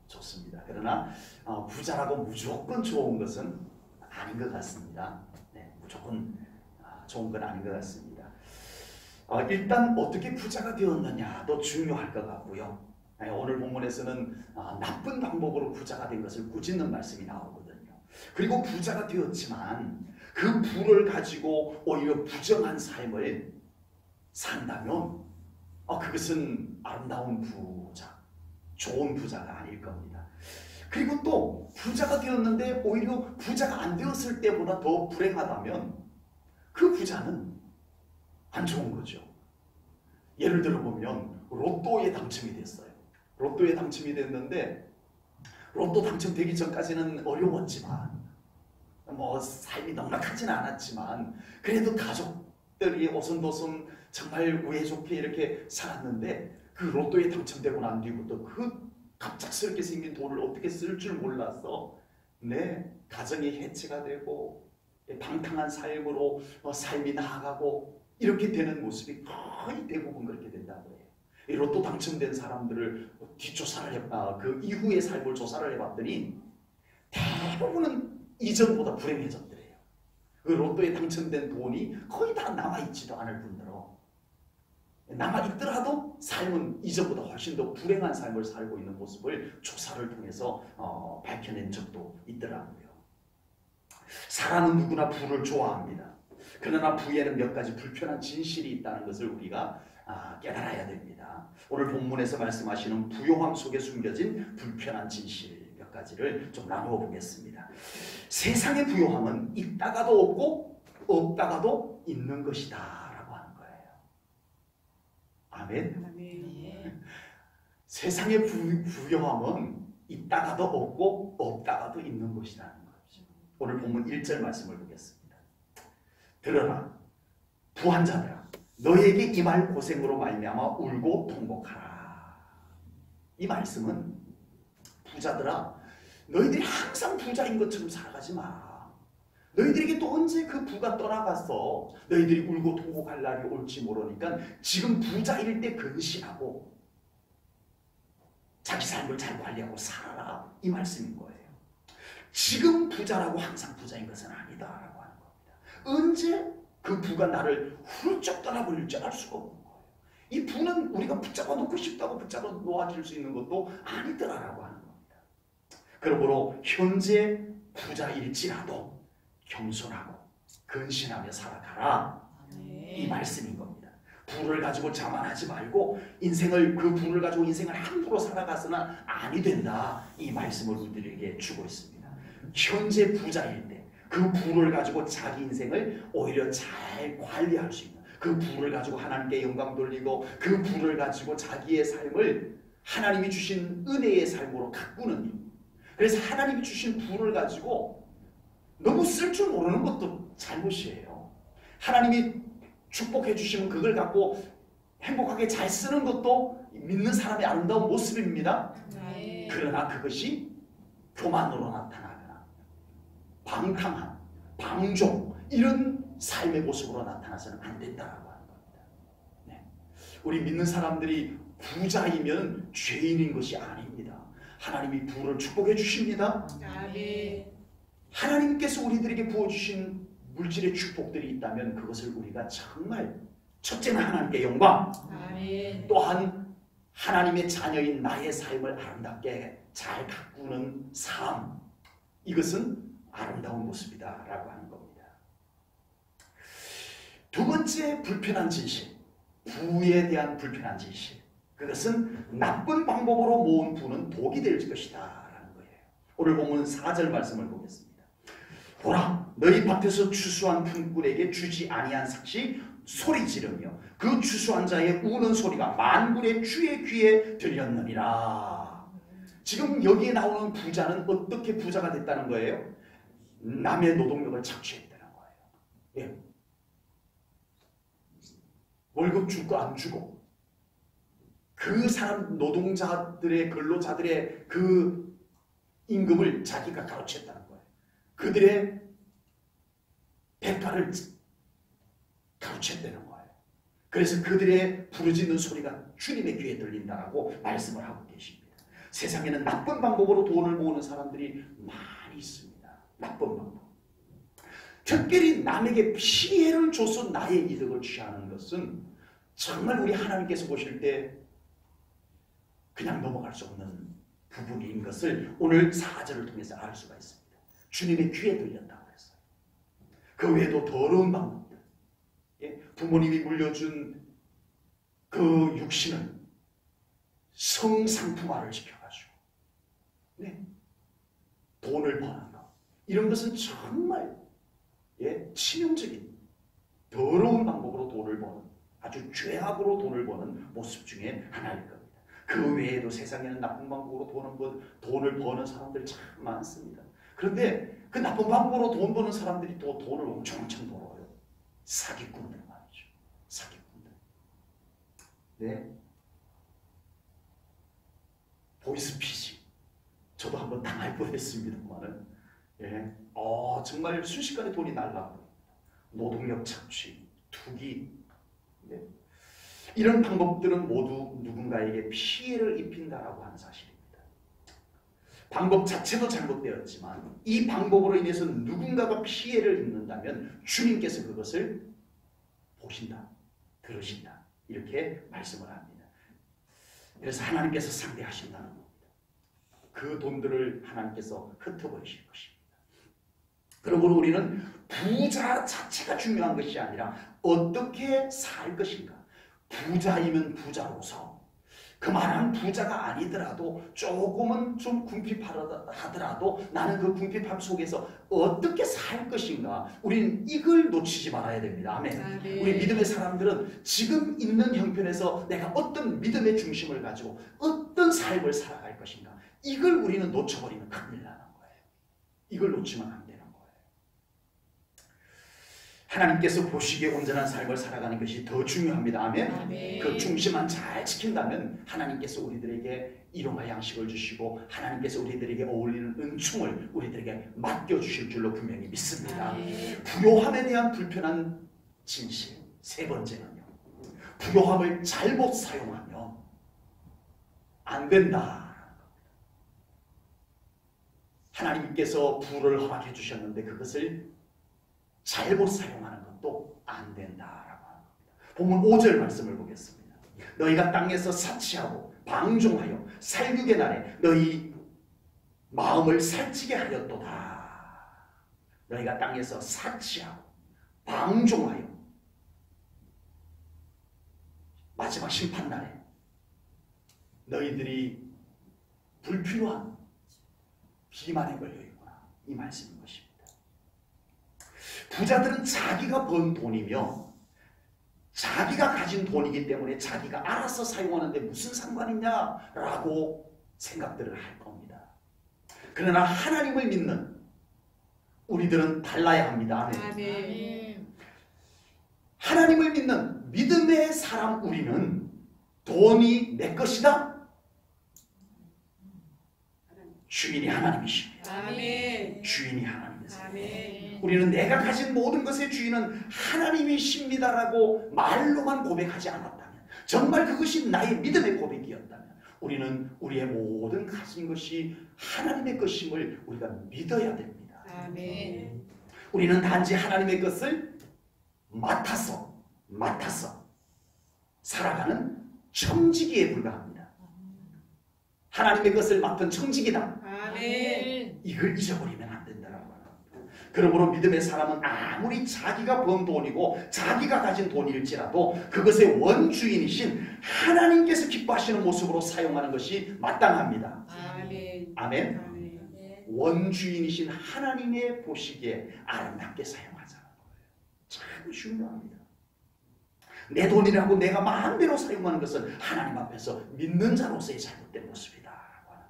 좋습니다. 그러나 부자라고 무조건 좋은 것은 아닌 것 같습니다. 네, 무조건 좋은 건 아닌 것 같습니다. 일단 어떻게 부자가 되었느냐도 중요할 것 같고요. 오늘 본문에서는 나쁜 방법으로 부자가 된 것을 꾸짖는 말씀이 나오거든요. 그리고 부자가 되었지만 그 부를 가지고 오히려 부정한 삶을 산다면 그것은 아름다운 부자, 좋은 부자가 아닐 겁니다. 그리고 또 부자가 되었는데 오히려 부자가 안 되었을 때보다 더 불행하다면 그 부자는 안 좋은 거죠. 예를 들어 보면 로또에 당첨이 됐어요. 로또에 당첨이 됐는데 로또 당첨되기 전까지는 어려웠지만 삶이 넉넉하지는 않았지만 그래도 가족들이 오손도손 정말 우애 좋게 이렇게 살았는데 그 로또에 당첨되고 난 뒤부터 그 갑작스럽게 생긴 돈을 어떻게 쓸 줄 몰라서 가정이 해체가 되고 방탕한 삶으로 삶이 나아가고 이렇게 되는 모습이 거의 대부분 그렇게 된다고 해요. 이 로또 당첨된 사람들을 뒷조사를 그 이후의 삶을 조사를 해봤더니 대부분은 이전보다 불행해졌더래요. 그 로또에 당첨된 돈이 거의 다 남아있지도 않을 뿐더러 남아있더라도 삶은 이전보다 훨씬 더 불행한 삶을 살고 있는 모습을 조사를 통해서 밝혀낸 적도 있더라고요. 사람은 누구나 부를 좋아합니다. 그러나 부에는 몇 가지 불편한 진실이 있다는 것을 우리가 깨달아야 됩니다. 오늘 본문에서 말씀하시는 부요함 속에 숨겨진 불편한 진실 몇 가지를 좀 나누어 보겠습니다. 세상의 부요함은 있다가도 없고 없다가도 있는 것이다 라고 하는 거예요. 아멘. 세상의 부요함은 있다가도 없고 없다가도 있는 것이라는 거죠. 오늘 본문 1절 말씀을 보겠습니다. 들어라 부한 자들아 너에게 임할 고생으로 말미암아 울고 통곡하라. 이 말씀은 부자들아 너희들이 항상 부자인 것처럼 살아가지 마. 너희들에게 또 언제 그 부가 떠나갔어. 너희들이 울고 통곡할 날이 올지 모르니까 지금 부자일 때 근신하고 자기 삶을 잘 관리하고 살아라. 이 말씀인 거예요. 지금 부자라고 항상 부자인 것은 아니다라고 하는 겁니다. 언제 그 부가 나를 훌쩍 떠나버릴 줄 알 수가 없는 거예요. 이 부는 우리가 붙잡아 놓고 싶다고 붙잡아 놓아줄 수 있는 것도 아니더라라고 하는 겁니다. 그러므로 현재 부자일지라도 겸손하고 근신하며 살아가라. 이 말씀인 겁니다. 부를 가지고 자만하지 말고 인생을 그 부를 가지고 인생을 함부로 살아가서는 아니 된다. 이 말씀을 우리들에게 주고 있습니다. 현재 부자일 때 그 부를 가지고 자기 인생을 오히려 잘 관리할 수 있는 그 부를 가지고 하나님께 영광 돌리고 그 부를 가지고 자기의 삶을 하나님이 주신 은혜의 삶으로 가꾸는 일. 그래서 하나님이 주신 부를 가지고 너무 쓸 줄 모르는 것도 잘못이에요. 하나님이 축복해 주시면 그걸 갖고 행복하게 잘 쓰는 것도 믿는 사람의 아름다운 모습입니다. 그러나 그것이 교만으로 나타나거나 방탕한, 방종 이런 삶의 모습으로 나타나서는 안 된다라고 하는 겁니다. 우리 믿는 사람들이 부자이면 죄인인 것이 아닙니다. 하나님이 부를 축복해 주십니다. 하나님께서 우리들에게 부어주신 물질의 축복들이 있다면 그것을 우리가 정말 첫째는 하나님께 영광, 또한 하나님의 자녀인 나의 삶을 아름답게 잘 가꾸는 삶, 이것은 아름다운 모습이다라고 하는 겁니다. 두 번째 불편한 진실, 부에 대한 불편한 진실, 그것은 나쁜 방법으로 모은 부는 독이 될 것이다 라는 거예요. 오늘 보면 4절 말씀을 보겠습니다. 보라 너희 밭에서 추수한 품꾼에게 주지 아니한 삭시 소리 지르며 그 추수한 자의 우는 소리가 만군의 주의 귀에 들렸느니라. 지금 여기에 나오는 부자는 어떻게 부자가 됐다는 거예요? 남의 노동력을 착취했다는 거예요. 예. 월급 줄 거 안 주고 그 사람 노동자들의 근로자들의 그 임금을 자기가 가로챘다는 거예요. 그들의 대가를 가로챘다는 거예요. 그래서 그들의 부르짖는 소리가 주님의 귀에 들린다라고 말씀을 하고 계십니다. 세상에는 나쁜 방법으로 돈을 모으는 사람들이 많이 있습니다. 나쁜 방법. 특별히 남에게 피해를 줘서 나의 이득을 취하는 것은 정말 우리 하나님께서 보실 때 그냥 넘어갈 수 없는 부분인 것을 오늘 4절을 통해서 알 수가 있습니다. 주님의 귀에 들렸다고 했어요. 그 외에도 더러운 방법들, 부모님이 물려준 그 육신을 성상품화를 시켜가지고 돈을 버는 것, 이런 것은 정말 치명적인 더러운 방법으로 돈을 버는, 아주 죄악으로 돈을 버는 모습 중에 하나일 겁니다. 그 외에도 세상에는 나쁜 방법으로 돈을 버는 사람들이 참 많습니다. 그런데 그 나쁜 방법으로 돈 버는 사람들이 또 돈을 엄청 벌어요. 사기꾼들 말이죠. 사기꾼들. 보이스피싱. 저도 한번 당할 뻔했습니다만은, 정말 순식간에 돈이 날라가요. 노동력 착취, 투기. 이런 방법들은 모두 누군가에게 피해를 입힌다라고 하는 사실입니다. 방법 자체도 잘못되었지만 이 방법으로 인해서 누군가가 피해를 입는다면 주님께서 그것을 보신다, 들으신다, 이렇게 말씀을 합니다. 그래서 하나님께서 상대하신다는 겁니다. 그 돈들을 하나님께서 흩어버리실 것입니다. 그러므로 우리는 부자 자체가 중요한 것이 아니라 어떻게 살 것인가. 부자이면 부자로서 그만한 부자가 아니더라도 조금은 좀 궁핍하더라도 나는 그 궁핍함 속에서 어떻게 살 것인가. 우리는 이걸 놓치지 말아야 됩니다. 아멘. 우리 믿음의 사람들은 지금 있는 형편에서 내가 어떤 믿음의 중심을 가지고 어떤 삶을 살아갈 것인가. 이걸 우리는 놓쳐버리면 큰일 나는 거예요. 이걸 놓치면 안 되는 거예요. 하나님께서 보시기에 온전한 삶을 살아가는 것이 더 중요합니다. 아멘. 아멘. 그 중심만 잘 지킨다면 하나님께서 우리들에게 일용할 양식을 주시고 하나님께서 우리들에게 어울리는 은총을 우리들에게 맡겨주실 줄로 분명히 믿습니다. 아멘. 부요함에 대한 불편한 진실. 세 번째는요, 부요함을 잘못 사용하면 안 된다. 하나님께서 부를 허락해 주셨는데 그것을 잘못 사용하는 것도 안 된다라고 하는 겁니다. 본문 5절 말씀을 보겠습니다. 너희가 땅에서 사치하고 방종하여 살육의 날에 너희 마음을 살찌게 하였도다. 너희가 땅에서 사치하고 방종하여 마지막 심판날에 너희들이 불필요한 비만에 걸려 있구나, 이 말씀인 것입니다. 부자들은 자기가 번 돈이며 자기가 가진 돈이기 때문에 자기가 알아서 사용하는데 무슨 상관이냐라고 생각들을 할 겁니다. 그러나 하나님을 믿는 우리들은 달라야 합니다. 아멘. 하나님을 믿는 믿음의 사람 우리는 돈이 내 것이다. 주인이 하나님이십니다. 아멘. 주인이 하나님이세요. 아멘. 우리는 내가 가진 모든 것의 주인은 하나님이십니다라고 말로만 고백하지 않았다면, 정말 그것이 나의 믿음의 고백이었다면 우리는 우리의 모든 가진 것이 하나님의 것임을 우리가 믿어야 됩니다. 아멘. 우리는 단지 하나님의 것을 맡아서 살아가는 청지기에 불과합니다. 하나님의 것을 맡은 청지기다. 아멘. 이걸 잊어버리면 안 된다라고 합니다. 그러므로 믿음의 사람은 아무리 자기가 번 돈이고 자기가 가진 돈일지라도 그것의 원주인이신 하나님께서 기뻐하시는 모습으로 사용하는 것이 마땅합니다. 아멘. 아멘. 아멘. 원주인이신 하나님의 보시기에 아름답게 사용하자는 거예요. 참 중요합니다. 내 돈이라고 내가 마음대로 사용하는 것은 하나님 앞에서 믿는 자로서의 잘못된 모습이다라고 하는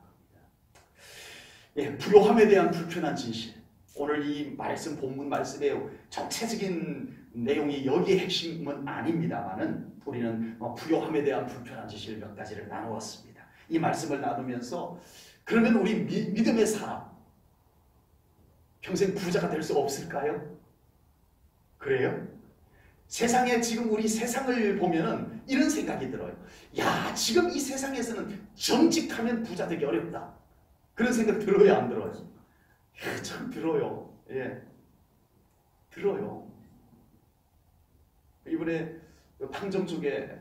겁니다. 부요함에 대한 불편한 진실. 오늘 이 말씀, 본문 말씀의 전체적인 내용이 여기에 핵심은 아닙니다만은 우리는 부요함에 대한 불편한 진실 몇 가지를 나누었습니다. 이 말씀을 나누면서 그러면 우리 믿음의 사람 평생 부자가 될 수 없을까요? 그래요? 세상에 지금 우리 세상을 보면은 이런 생각이 들어요. 야, 지금 이 세상에서는 정직하면 부자 되기 어렵다. 그런 생각 들어요, 안 들어요? 참 들어요. 예, 들어요. 이번에 판정 쪽에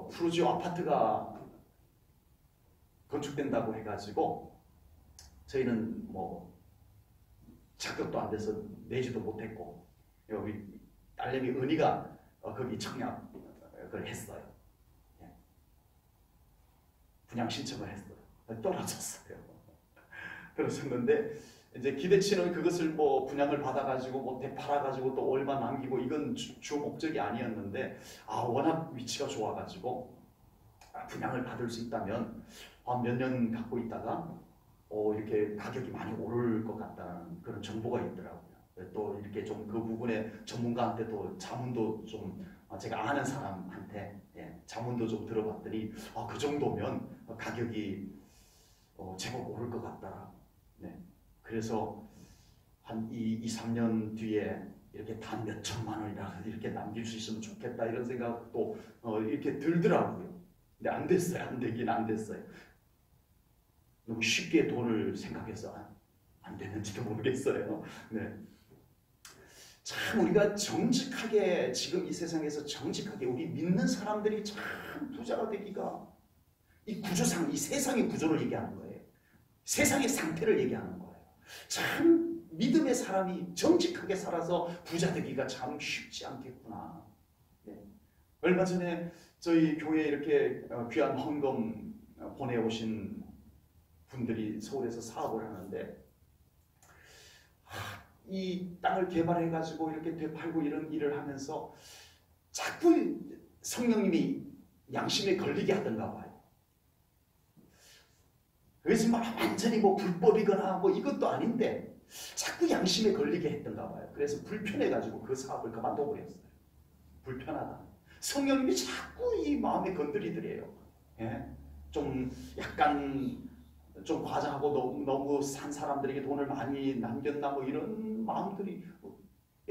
푸르지오 아파트가 건축된다고 해가지고 저희는 뭐 자격도 안 돼서 내지도 못했고, 여기 딸내미 은희가 거기 청약을 했어요. 예. 분양 신청을 했어요. 떨어졌어요. 떨어졌는데 이제 기대치는 그것을 뭐 분양을 받아가지고 뭐 되팔아가지고 또 얼마 남기고 이건 주 목적이 아니었는데, 워낙 위치가 좋아가지고 분양을 받을 수 있다면 몇 년 갖고 있다가 이렇게 가격이 많이 오를 것 같다는 그런 정보가 있더라고요. 또 이렇게 좀 그 부분에 전문가한테 또 자문도 좀 제가 아는 사람한테 자문도 좀 들어봤더니 그 정도면 가격이 제법 오를 것 같다. 네. 그래서 한 2-3년 뒤에 이렇게 단 몇 천만 원이라도 이렇게 남길 수 있으면 좋겠다 이런 생각도 이렇게 들더라고요. 근데 안 됐어요. 안 되긴 안 됐어요. 너무 쉽게 돈을 생각해서 안 됐는지도 모르겠어요. 네. 참 우리가 정직하게 지금 이 세상에서 정직하게 우리 믿는 사람들이 참 부자가 되기가 이 구조상 이 세상의 구조를 얘기하는 거예요. 세상의 상태를 얘기하는 거예요. 참 믿음의 사람이 정직하게 살아서 부자 되기가 참 쉽지 않겠구나. 네. 얼마 전에 저희 교회에 이렇게 귀한 헌금 보내오신 분들이 서울에서 사업을 하는데 이 땅을 개발해가지고 이렇게 되팔고 이런 일을 하면서 자꾸 성령님이 양심에 걸리게 하던가 봐요. 그래서 막 완전히 뭐 불법이거나 뭐 이것도 아닌데 자꾸 양심에 걸리게 했던가 봐요. 그래서 불편해가지고 그 사업을 그만둬 버렸어요. 불편하다. 성령님이 자꾸 이 마음에 건드리더래요. 예? 좀 약간 좀 과장하고 너무 산 사람들에게 돈을 많이 남겼나 뭐 이런 마음들이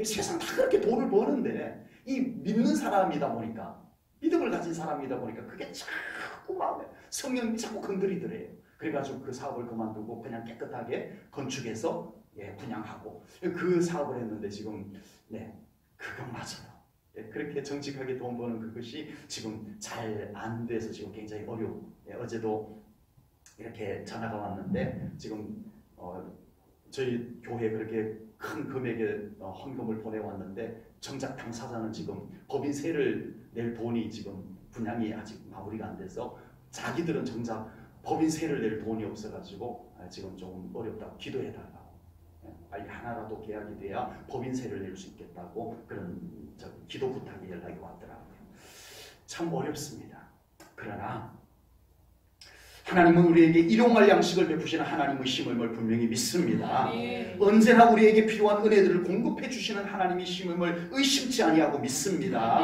세상 다 그렇게 돈을 버는데 이 믿는 사람이다 보니까 믿음을 가진 사람이다 보니까 그게 자꾸 마음에 성령님이 자꾸 건드리더래요. 그래가지고 그 사업을 그만두고 그냥 깨끗하게 건축해서 분양하고 그 사업을 했는데 지금 그것마저도 그렇게 정직하게 돈 버는 그것이 지금 잘 안 돼서 지금 굉장히 어려워. 어제도 이렇게 전화가 왔는데 지금 저희 교회에 그렇게 큰 금액의 헌금을 보내왔는데 정작 당사자는 지금 법인세를 낼 돈이 지금 분양이 아직 마무리가 안 돼서 자기들은 정작 법인세를 낼 돈이 없어가지고 지금 좀 어렵다고 기도해달라고 빨리 하나라도 계약이 돼야 법인세를 낼 수 있겠다고 그런 기도 부탁이 연락이 왔더라고요. 참 어렵습니다. 그러나 하나님은 우리에게 일용할 양식을 베푸시는 하나님의 심음을 분명히 믿습니다. 언제나 우리에게 필요한 은혜들을 공급해 주시는 하나님의 심음을 의심치 아니하고 믿습니다.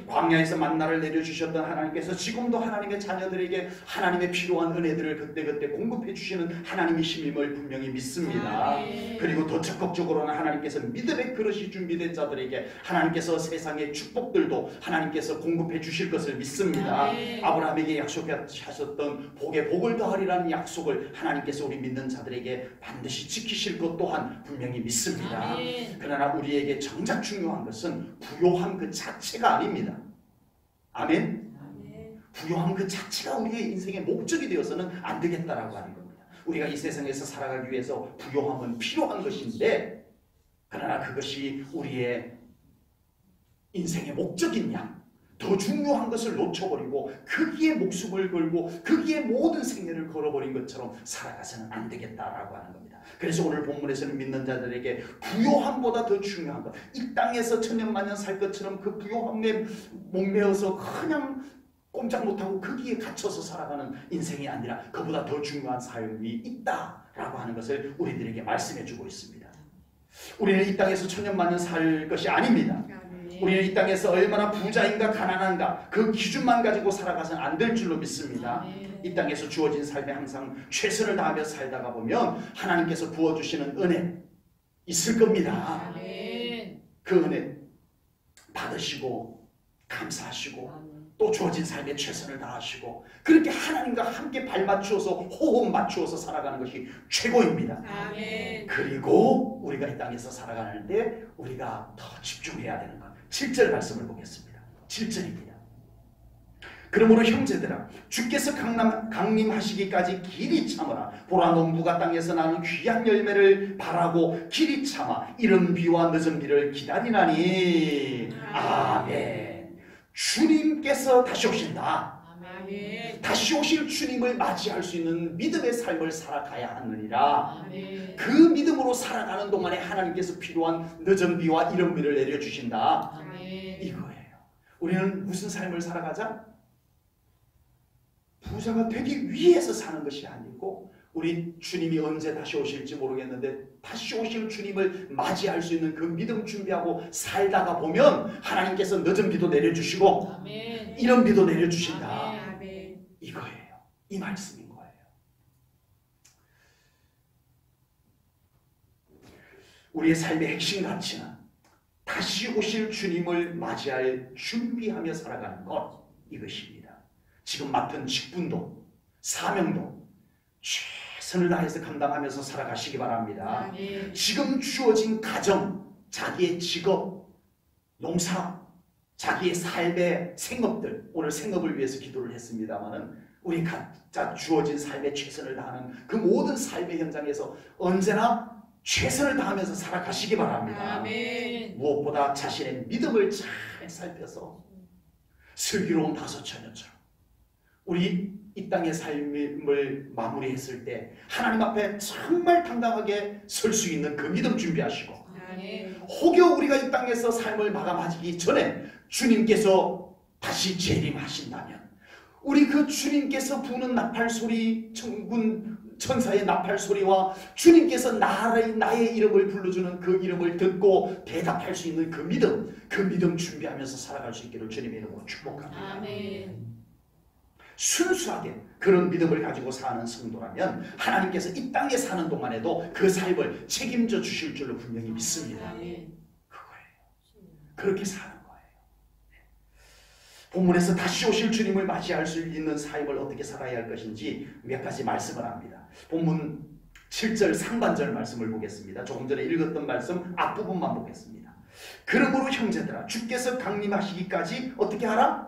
광야에서 만나를 내려주셨던 하나님께서 지금도 하나님의 자녀들에게 하나님의 필요한 은혜들을 그때그때 공급해 주시는 하나님의 심음을 분명히 믿습니다. 그리고 더 적극적으로는 하나님께서 믿음의 그릇이 준비된 자들에게 하나님께서 세상의 축복들도 하나님께서 공급해 주실 것을 믿습니다. 아브라함에게 약속하셨던 복에 복을 더하리라는 약속을 하나님께서 우리 믿는 자들에게 반드시 지키실 것 또한 분명히 믿습니다. 그러나 우리에게 정작 중요한 것은 부요함 그 자체가 아닙니다. 아멘? 부요함 그 자체가 우리의 인생의 목적이 되어서는 안 되겠다라고 하는 겁니다. 우리가 이 세상에서 살아가기 위해서 부요함은 필요한 것인데, 그러나 그것이 우리의 인생의 목적인 양 더 중요한 것을 놓쳐버리고 거기에 목숨을 걸고 거기에 모든 생애를 걸어버린 것처럼 살아가서는 안 되겠다라고 하는 겁니다. 그래서 오늘 본문에서는 믿는 자들에게 부요함보다 더 중요한 것, 이 땅에서 천년만년 살 것처럼 그 부요함에 목매어서 그냥 꼼짝 못하고 거기에 갇혀서 살아가는 인생이 아니라 그보다 더 중요한 삶이 있다라고 하는 것을 우리들에게 말씀해주고 있습니다. 우리는 이 땅에서 천년만년 살 것이 아닙니다. 우리는 이 땅에서 얼마나 부자인가 가난한가 그 기준만 가지고 살아가서는 안 될 줄로 믿습니다. 이 땅에서 주어진 삶에 항상 최선을 다하며 살다가 보면 하나님께서 부어주시는 은혜 있을 겁니다. 그 은혜 받으시고 감사하시고 아멘. 또 주어진 삶에 최선을 다하시고 그렇게 하나님과 함께 발맞추어서 호흡 맞추어서 살아가는 것이 최고입니다. 아멘. 그리고 우리가 이 땅에서 살아가는데 우리가 더 집중해야 되는 것 7절 말씀을 보겠습니다. 7절입니다. 그러므로 형제들아 주께서 강림하시기까지 길이 참으라. 보라 농부가 땅에서 나는 귀한 열매를 바라고 길이 참아 이른 비와 늦은 비를 기다리나니. 아멘. 주님께서 다시 오신다. 아멘. 다시 오실 주님을 맞이할 수 있는 믿음의 삶을 살아가야 하느니라. 아멘. 그 믿음으로 살아가는 동안에 하나님께서 필요한 늦은 비와 이른 비를 내려주신다. 아멘. 이거예요. 우리는 무슨 삶을 살아가자? 부자가 되기 위해서 사는 것이 아니고 우리 주님이 언제 다시 오실지 모르겠는데 다시 오실 주님을 맞이할 수 있는 그 믿음 준비하고 살다가 보면 하나님께서 늦은 비도 내려주시고 아멘. 이른 비도 내려주신다. 아멘. 이거예요. 이 말씀인 거예요. 우리의 삶의 핵심 가치는 다시 오실 주님을 맞이할 준비하며 살아가는 것 이것입니다. 지금 맡은 직분도 사명도 최선을 다해서 감당하면서 살아가시기 바랍니다. 아멘. 지금 주어진 가정, 자기의 직업, 농사, 자기의 삶의 생업들 오늘 생업을 위해서 기도를 했습니다마는 우리 각자 주어진 삶에 최선을 다하는 그 모든 삶의 현장에서 언제나 최선을 다하면서 살아가시기 바랍니다. 아멘. 무엇보다 자신의 믿음을 잘 살펴서 슬기로운 다섯 처녀처럼 우리 이 땅의 삶을 마무리했을 때 하나님 앞에 정말 당당하게 설 수 있는 그 믿음 준비하시고 아멘. 혹여 우리가 이 땅에서 삶을 마감하기 전에 주님께서 다시 재림하신다면 우리 그 주님께서 부는 나팔소리 천군 천사의 나팔소리와 주님께서 나의 이름을 불러주는 그 이름을 듣고 대답할 수 있는 그 믿음 준비하면서 살아갈 수 있기를 주님의 이름으로 축복합니다. 아멘. 순수하게 그런 믿음을 가지고 사는 성도라면 하나님께서 이 땅에 사는 동안에도 그 삶을 책임져 주실 줄로 분명히 믿습니다. 아멘. 그거예요. 그렇게 사는 거예요. 본문에서 다시 오실 주님을 맞이할 수 있는 삶을 어떻게 살아야 할 것인지 몇 가지 말씀을 합니다. 본문 7절 상반절 말씀을 보겠습니다. 조금 전에 읽었던 말씀 앞부분만 보겠습니다. 그러므로 형제들아 주께서 강림하시기까지 어떻게 하라?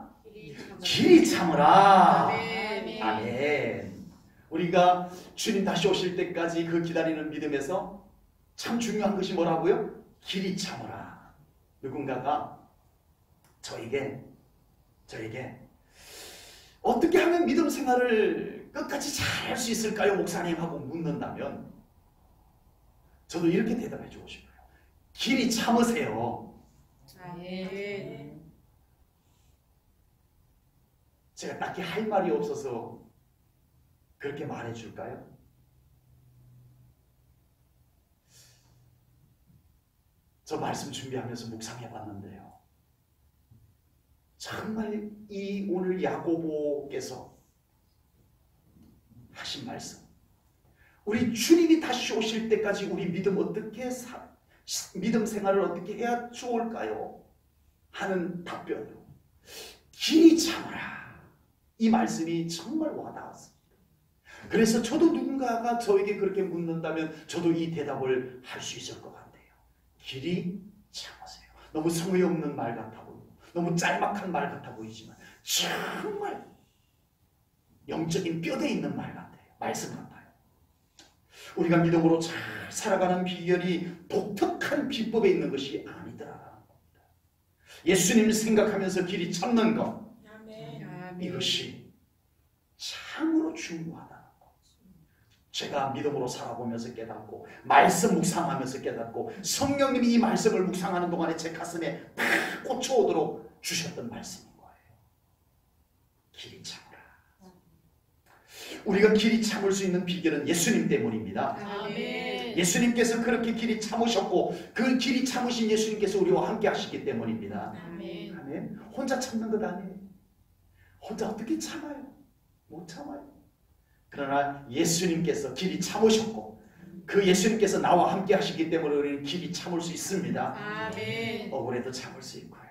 길이 참으라. 아멘. 아멘. 우리가 주님 다시 오실 때까지 그 기다리는 믿음에서 참 중요한 것이 뭐라고요? 길이 참으라. 누군가가 저에게 어떻게 하면 믿음 생활을 끝까지 잘 할 수 있을까요? 목사님 하고 묻는다면 저도 이렇게 대답해 주고 싶어요. 길이 참으세요. 아멘. 제가 딱히 할 말이 없어서 그렇게 말해 줄까요? 저 말씀 준비하면서 묵상해 봤는데요. 정말 이 오늘 야고보께서 하신 말씀 우리 주님이 다시 오실 때까지 우리 믿음 믿음 생활을 어떻게 해야 좋을까요? 하는 답변으로 길이 참으라. 이 말씀이 정말 와닿았습니다. 그래서 저도 누군가가 저에게 그렇게 묻는다면 저도 이 대답을 할 수 있을 것 같아요. 길이 참으세요. 너무 성의 없는 말 같아 보이고 너무 짤막한 말 같아 보이지만 정말 영적인 뼈대 있는 말 같아요. 말씀 같아요. 우리가 믿음으로 잘 살아가는 비결이 독특한 비법에 있는 것이 아니더라라는 겁니다. 예수님을 생각하면서 길이 참는 것 이것이 참으로 중요하다는 것. 제가 믿음으로 살아보면서 깨닫고 말씀 묵상하면서 깨닫고 성령님이 이 말씀을 묵상하는 동안에 제 가슴에 팍 꽂혀오도록 주셨던 말씀인 거예요. 길이 참으라. 우리가 길이 참을 수 있는 비결은 예수님 때문입니다. 아멘. 예수님께서 그렇게 길이 참으셨고 그 길이 참으신 예수님께서 우리와 함께 하시기 때문입니다. 아멘. 아멘. 혼자 참는 것 아니에요. 혼자 어떻게 참아요? 못 참아요. 그러나 예수님께서 길이 참으셨고 그 예수님께서 나와 함께 하시기 때문에 우리는 길이 참을 수 있습니다. 아멘. 억울해도 참을 수 있고요.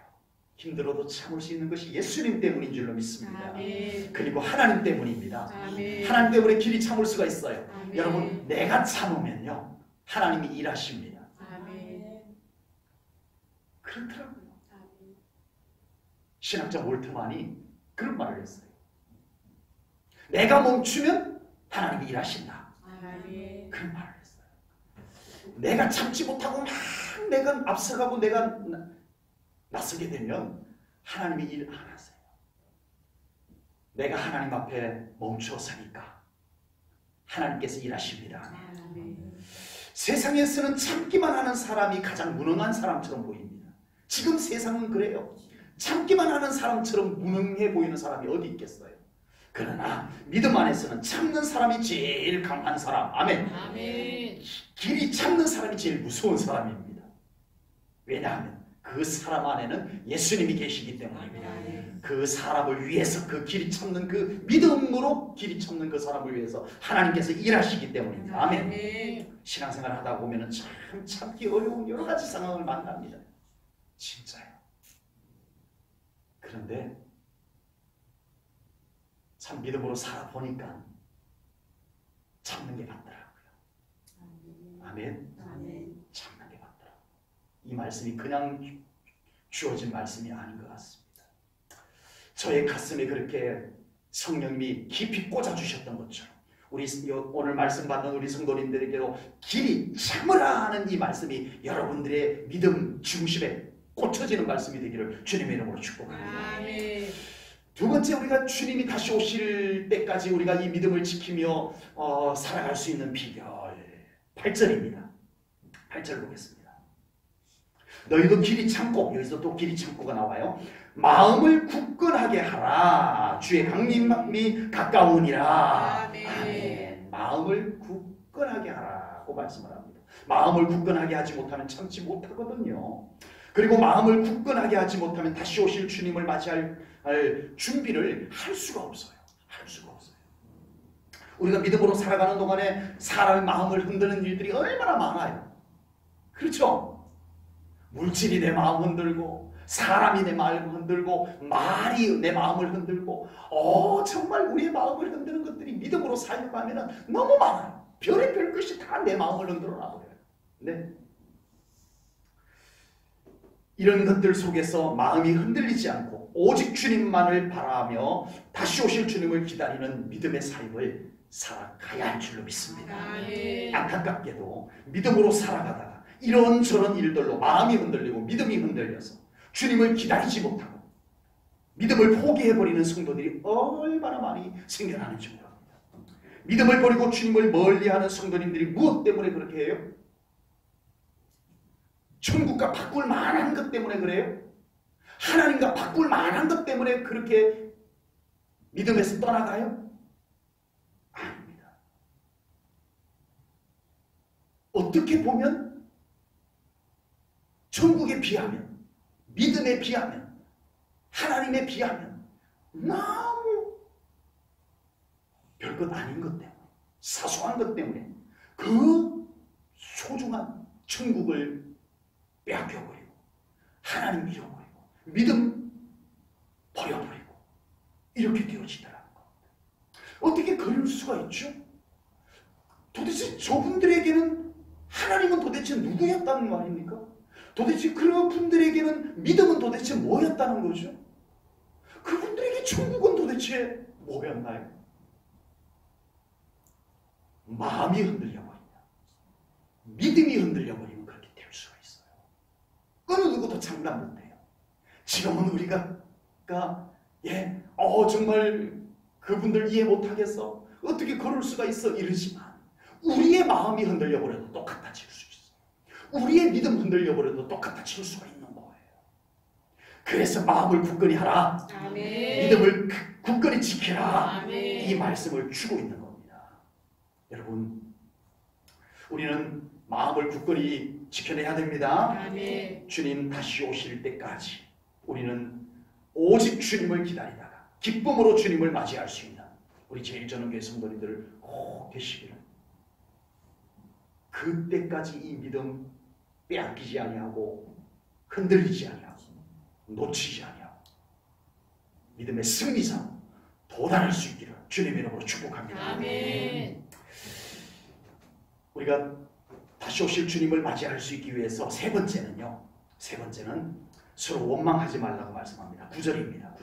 힘들어도 참을 수 있는 것이 예수님 때문인 줄로 믿습니다. 아멘. 그리고 하나님 때문입니다. 아멘. 하나님 때문에 길이 참을 수가 있어요. 아멘. 여러분, 내가 참으면요 하나님이 일하십니다. 아멘. 그렇더라고요. 아멘. 신학자 몰트만이 그런 말을 했어요. 내가 멈추면 하나님이 일하신다. 아멘. 그런 말을 했어요. 내가 참지 못하고 막 내가 앞서가고 내가 나서게 되면 하나님이 일 안 하세요. 내가 하나님 앞에 멈추어서니까 하나님께서 일하십니다. 아멘. 세상에서는 참기만 하는 사람이 가장 무능한 사람처럼 보입니다. 지금 세상은 그래요. 참기만 하는 사람처럼 무능해 보이는 사람이 어디 있겠어요. 그러나 믿음 안에서는 참는 사람이 제일 강한 사람. 아멘. 아멘. 길이 참는 사람이 제일 무서운 사람입니다. 왜냐하면 그 사람 안에는 예수님이 계시기 때문입니다. 그 사람을 위해서 그 길이 참는 그 믿음으로 길이 참는 그 사람을 위해서 하나님께서 일하시기 때문입니다. 아멘. 신앙생활 하다 보면 참 참기 어려운 여러 가지 상황을 만납니다. 진짜요. 그런데 참 믿음으로 살아보니까 참는 게 맞더라고요. 아멘. 아멘. 참는 게 맞더라고요. 이 말씀이 그냥 주어진 말씀이 아닌 것 같습니다. 저의 가슴에 그렇게 성령님이 깊이 꽂아주셨던 것처럼 우리 오늘 말씀 받는 우리 성도님들에게도 길이 참으라 하는 이 말씀이 여러분들의 믿음 중심에 꽂혀지는 말씀이 되기를 주님의 이름으로 축복합니다. 아멘. 두 번째, 우리가 주님이 다시 오실 때까지 우리가 이 믿음을 지키며 살아갈 수 있는 비결 8절입니다. 8절 보겠습니다. 너희도 길이 참고, 여기서 또 길이 참고가 나와요. 마음을 굳건하게 하라. 주의 강림이 가까우니라. 아멘. 아멘. 마음을 굳건하게 하라고 말씀을 합니다. 마음을 굳건하게 하지 못하면 참지 못하거든요. 그리고 마음을 굳건하게 하지 못하면 다시 오실 주님을 맞이할 준비를 할 수가 없어요. 할 수가 없어요. 우리가 믿음으로 살아가는 동안에 사람의 마음을 흔드는 일들이 얼마나 많아요. 그렇죠? 물질이 내 마음 흔들고, 사람이 내 마음을 흔들고, 말이 내 마음을 흔들고, 정말 우리의 마음을 흔드는 것들이 믿음으로 살려고 하면 너무 많아요. 별의별 것이 다 내 마음을 흔들어 놔버려요. 네. 이런 것들 속에서 마음이 흔들리지 않고 오직 주님만을 바라며 다시 오실 주님을 기다리는 믿음의 삶을 살아가야 할 줄로 믿습니다. 아멘. 안타깝게도 믿음으로 살아가다가 이런저런 일들로 마음이 흔들리고 믿음이 흔들려서 주님을 기다리지 못하고 믿음을 포기해버리는 성도들이 얼마나 많이 생겨나는지 모릅니다. 믿음을 버리고 주님을 멀리하는 성도님들이 무엇 때문에 그렇게 해요? 천국과 바꿀 만한 것 때문에 그래요? 하나님과 바꿀 만한 것 때문에 그렇게 믿음에서 떠나가요? 아닙니다. 어떻게 보면 천국에 비하면, 믿음에 비하면, 하나님에 비하면 너무 별것 아닌 것 때문에, 사소한 것 때문에 그 소중한 천국을 빼앗겨버리고 하나님 잃어버리고 믿음 버려버리고 이렇게 되어지더라는 겁니다. 어떻게 그럴 수가 있죠? 도대체 저분들에게는 하나님은 도대체 누구였다는 말입니까? 도대체 그분들에게는 믿음은 도대체 뭐였다는 거죠? 그분들에게 천국은 도대체 뭐였나요? 마음이 흔들려버린다. 믿음이 흔들려버리면 그렇게 될 수가 있어요. 어느 누구도 장담 못해요. 지금은 우리가 정말 그분들 이해 못하겠어. 어떻게 그럴 수가 있어 이러지만 우리의 마음이 흔들려버려도 똑같아질 수 있어요. 우리의 믿음 흔들려버려도 똑같아질 수가 있는 거예요. 그래서 마음을 굳건히 하라. 아멘. 믿음을 굳건히 지키라. 아멘. 이 말씀을 주고 있는 겁니다. 여러분, 우리는 마음을 굳건히 지켜내야 됩니다. 아멘. 주님 다시 오실 때까지 우리는 오직 주님을 기다리다가 기쁨으로 주님을 맞이할 수 있는 우리 제일전원교회 성도님들 꼭 되시기를, 그때까지 이 믿음 빼앗기지 아니하고 흔들리지 아니하고 놓치지 아니하고 믿음의 승리자로 도달할 수 있기를 주님의 이름으로 축복합니다. 아멘. 우리가 다시 오실 주님을 맞이할 수 있기 위해서 세 번째는 서로 원망하지 말라고 말씀합니다. 9절입니다.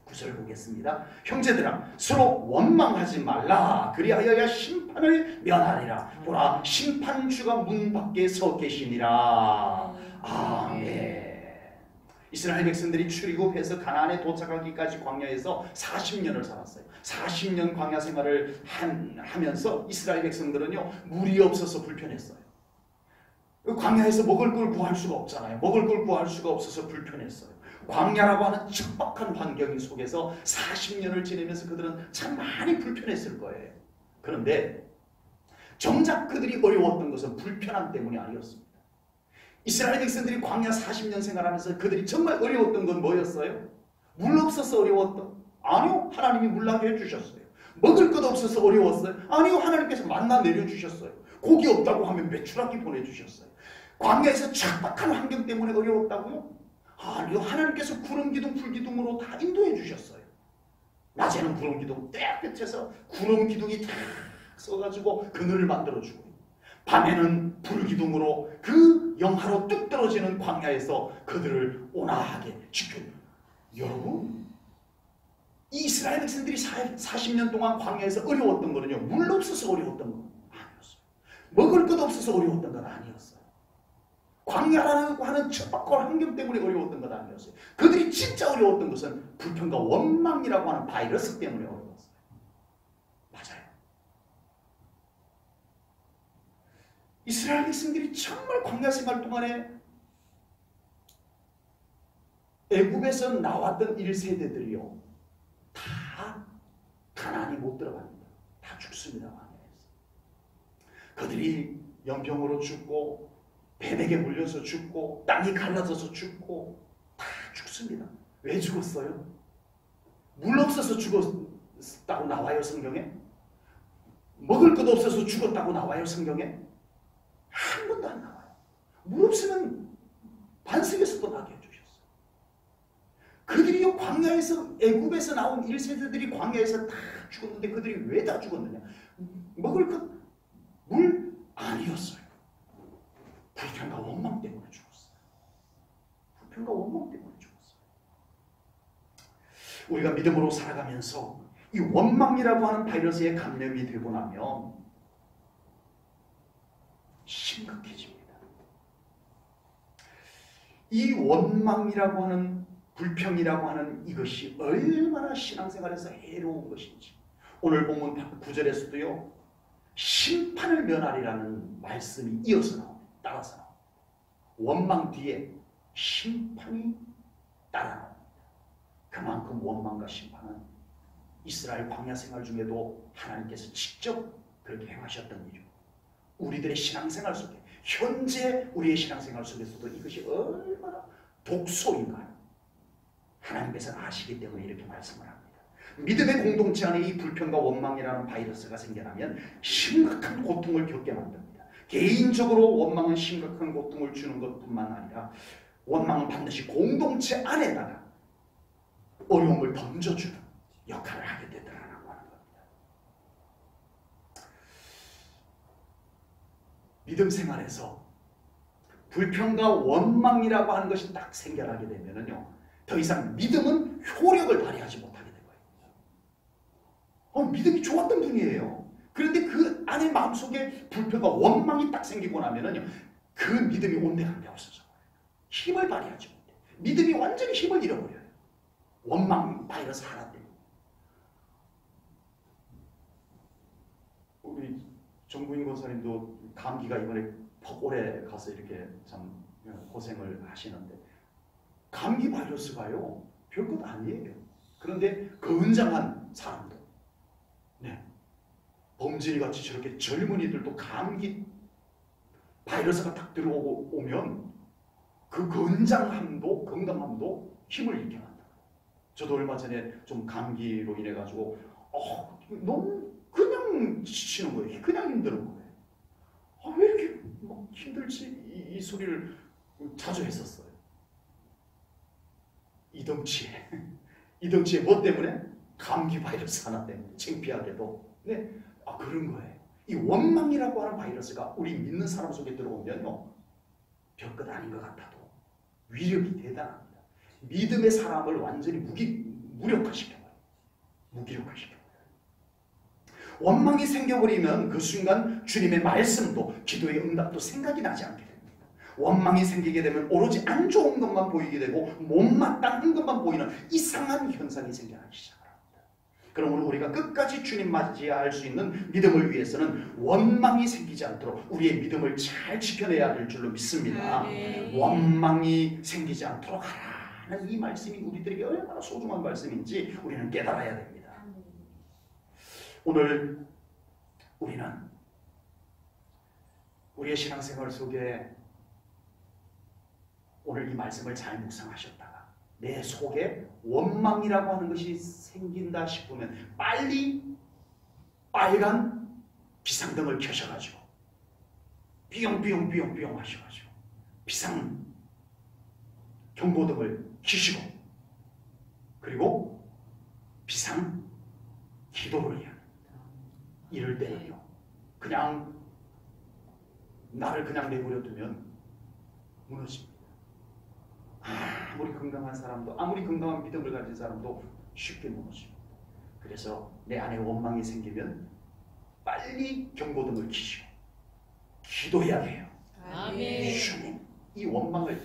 9절 보겠습니다. 형제들아 서로 원망하지 말라. 그리하여야 심판을 면하리라. 보라 심판주가 문 밖에 서 계시니라. 아멘. 이스라엘 백성들이 출애굽해서 가나안에 도착하기까지 광야에서 40년을 살았어요. 40년 광야 생활을 하면서 이스라엘 백성들은요 물이 없어서 불편했어요. 광야에서 먹을 걸 구할 수가 없잖아요. 먹을 걸 구할 수가 없어서 불편했어요. 광야라고 하는 척박한 환경 속에서 40년을 지내면서 그들은 참 많이 불편했을 거예요. 그런데 정작 그들이 어려웠던 것은 불편함 때문이 아니었습니다. 이스라엘 백성들이 광야 40년 생활하면서 그들이 정말 어려웠던 건 뭐였어요? 물 없어서 어려웠던? 아니요. 하나님이 물 나게 해주셨어요. 먹을 것 없어서 어려웠어요? 아니요. 하나님께서 만나 내려주셨어요. 고기 없다고 하면 메추라기 보내주셨어요. 광야에서 척박한 환경 때문에 어려웠다고요? 아니요. 하나님께서 구름 기둥, 불 기둥으로 다 인도해 주셨어요. 낮에는 구름 기둥, 떼끝에서 구름 기둥이 탁 써가지고 그늘을 만들어주고 밤에는 불 기둥으로 그 영하로 뚝 떨어지는 광야에서 그들을 온화하게 지켜요. 여러분, 이 이스라엘 백성들이 40년 동안 광야에서 어려웠던 거는요, 물 없어서 어려웠던 건 아니었어요. 먹을 것 없어서 어려웠던 건 아니었어요. 광야라고 하는 척박한 환경 때문에 어려웠던 건 아니었어요. 그들이 진짜 어려웠던 것은 불평과 원망이라고 하는 바이러스 때문에 어려웠어요. 맞아요. 이스라엘 백성들이 정말 광야 생활 동안에 애굽에서 나왔던 1세대들이요 다 가나안이 못 들어갑니다. 다 죽습니다. 광야에서. 그들이 연병으로 죽고 뱀에게 물려서 죽고 땅이 갈라져서 죽고 다 죽습니다. 왜 죽었어요? 물 없어서 죽었다고 나와요 성경에? 먹을 것 없어서 죽었다고 나와요 성경에? 한 번도 안 나와요. 물 없으면 반석에서도 나게 해주셨어요. 그들이 광야에서 애굽에서 나온 1세대들이 광야에서 다 죽었는데 그들이 왜 다 죽었느냐? 먹을 것, 물 아니었어요. 불평과 원망 때문에 죽었어요. 불평과 원망 때문에 죽었어요. 우리가 믿음으로 살아가면서 이 원망이라고 하는 바이러스에 감염이 되고 나면 심각해집니다. 이 원망이라고 하는 불평이라고 하는 이것이 얼마나 신앙생활에서 해로운 것인지 오늘 본문 9절에서도요 심판을 면하리라는 말씀이 이어서 나옵니다. 따라서 나옵니다. 원망 뒤에 심판이 따라 나옵니다. 그만큼 원망과 심판은 이스라엘 광야 생활 중에도 하나님께서 직접 그렇게 행하셨던 일이고 우리들의 신앙생활 속에 현재 우리의 신앙생활 속에서도 이것이 얼마나 독소인가요? 하나님께서는 아시기 때문에 이렇게 말씀을 합니다. 믿음의 공동체 안에 이 불평과 원망이라는 바이러스가 생겨나면 심각한 고통을 겪게 만듭니다. 개인적으로 원망은 심각한 고통을 주는 것뿐만 아니라 원망은 반드시 공동체 안에다가 어려움을 던져주는 역할을 하게 되더라라고 하는 겁니다. 믿음 생활에서 불평과 원망이라고 하는 것이 딱 생겨나게 되면은요, 더 이상 믿음은 효력을 발휘하지 못하게 될 거예요. 믿음이 좋았던 분이에요. 그런데 그 안에 마음속에 불평과 원망이 딱 생기고 나면은요, 그 믿음이 온데간데 없어져. 힘을 발휘하지 못해. 믿음이 완전히 힘을 잃어버려요. 원망 바이러스 하나 때문에. 우리 정부인 권사님도 감기가 이번에 오래 가서 이렇게 참 고생을 하시는데 감기 바이러스가요 별것 아니에요. 그런데 건장한 사람들, 범진이 같이 저렇게 젊은이들도 감기 바이러스가 딱 들어오면 그 건장함도 건강함도 힘을 잃게 만들어요. 저도 얼마 전에 좀 감기로 인해 가지고 너무 그냥 지치는 거예요. 그냥 힘든 거예요. 왜 이렇게 막 힘들지? 이 소리를 자주 했었어요. 이 덩치에 뭐 때문에? 감기 바이러스 하나 때문에 창피하게도. 네, 그런 거예요. 이 원망이라고 하는 바이러스가 우리 믿는 사람 속에 들어오면요, 별것 아닌 것 같아도 위력이 대단합니다. 믿음의 사람을 완전히 무력화시켜요. 무기력화시켜요. 원망이 생겨버리면 그 순간 주님의 말씀도 기도의 응답도 생각이 나지 않게 됩니다. 원망이 생기게 되면 오로지 안 좋은 것만 보이게 되고 못마땅한 것만 보이는 이상한 현상이 생겨나기 시작합니다. 그러므로 우리가 끝까지 주님 맞이할 수 있는 믿음을 위해서는 원망이 생기지 않도록 우리의 믿음을 잘 지켜내야 될 줄로 믿습니다. 원망이 생기지 않도록 하라는 이 말씀이 우리들에게 얼마나 소중한 말씀인지 우리는 깨달아야 됩니다. 오늘 우리는 우리의 신앙생활 속에 오늘 이 말씀을 잘 묵상하셨다가 내 속에 원망이라고 하는 것이 생긴다 싶으면 빨리 빨간 비상등을 켜셔가지고 삐용삐용삐용삐용 하셔가지고 비상 경고등을 켜시고 그리고 비상 기도를 해야 합니다. 이럴 때는요, 그냥 나를 그냥 내버려 두면 무너집니다. 아무리 건강한 사람도, 아무리 건강한 믿음을 가진 사람도 쉽게 무너집니다. 그래서 내 안에 원망이 생기면 빨리 경고등을 켜시고 기도해야 해요. 아멘. 주님, 이 원망을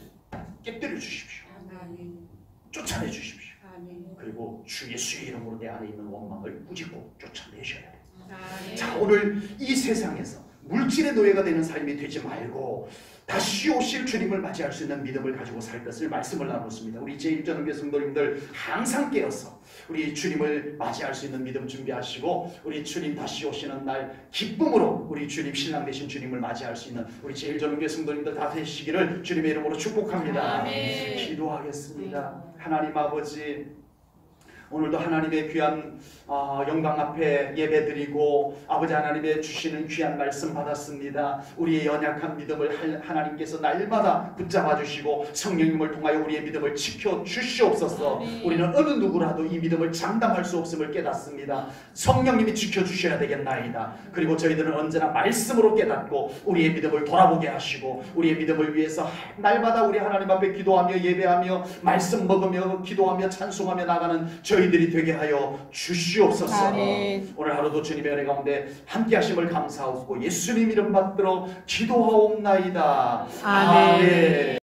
깨뜨려 주십시오. 아멘. 쫓아내 주십시오. 아멘. 그리고 주 예수의 이름으로 내 안에 있는 원망을 꾸짖고 쫓아내셔야 돼요. 아멘. 자, 오늘 이 세상에서 물질의 노예가 되는 삶이 되지 말고 다시 오실 주님을 맞이할 수 있는 믿음을 가지고 살 것을 말씀을 나눴습니다. 우리 제1전교회 성도님들 항상 깨어서 우리 주님을 맞이할 수 있는 믿음 준비하시고 우리 주님 다시 오시는 날 기쁨으로 우리 주님 신랑 되신 주님을 맞이할 수 있는 우리 제1전교회 성도님들 다 되시기를 주님의 이름으로 축복합니다. 아멘. 기도하겠습니다. 하나님 아버지, 오늘도 하나님의 귀한 영광 앞에 예배드리고 아버지 하나님의 주시는 귀한 말씀 받았습니다. 우리의 연약한 믿음을 하나님께서 날마다 붙잡아 주시고 성령님을 통하여 우리의 믿음을 지켜 주시옵소서. 우리는 어느 누구라도 이 믿음을 장담할 수 없음을 깨닫습니다. 성령님이 지켜 주셔야 되겠나이다. 그리고 저희들은 언제나 말씀으로 깨닫고 우리의 믿음을 돌아보게 하시고 우리의 믿음을 위해서 날마다 우리 하나님 앞에 기도하며 예배하며 말씀 먹으며 기도하며 찬송하며 나가는 저희들이 되게 하여 주시옵소서. 아멘. 오늘 하루도 주님의 은혜 가운데 함께 하심을 감사하고 예수님 이름 받들어 기도하옵나이다. 아멘. 아멘.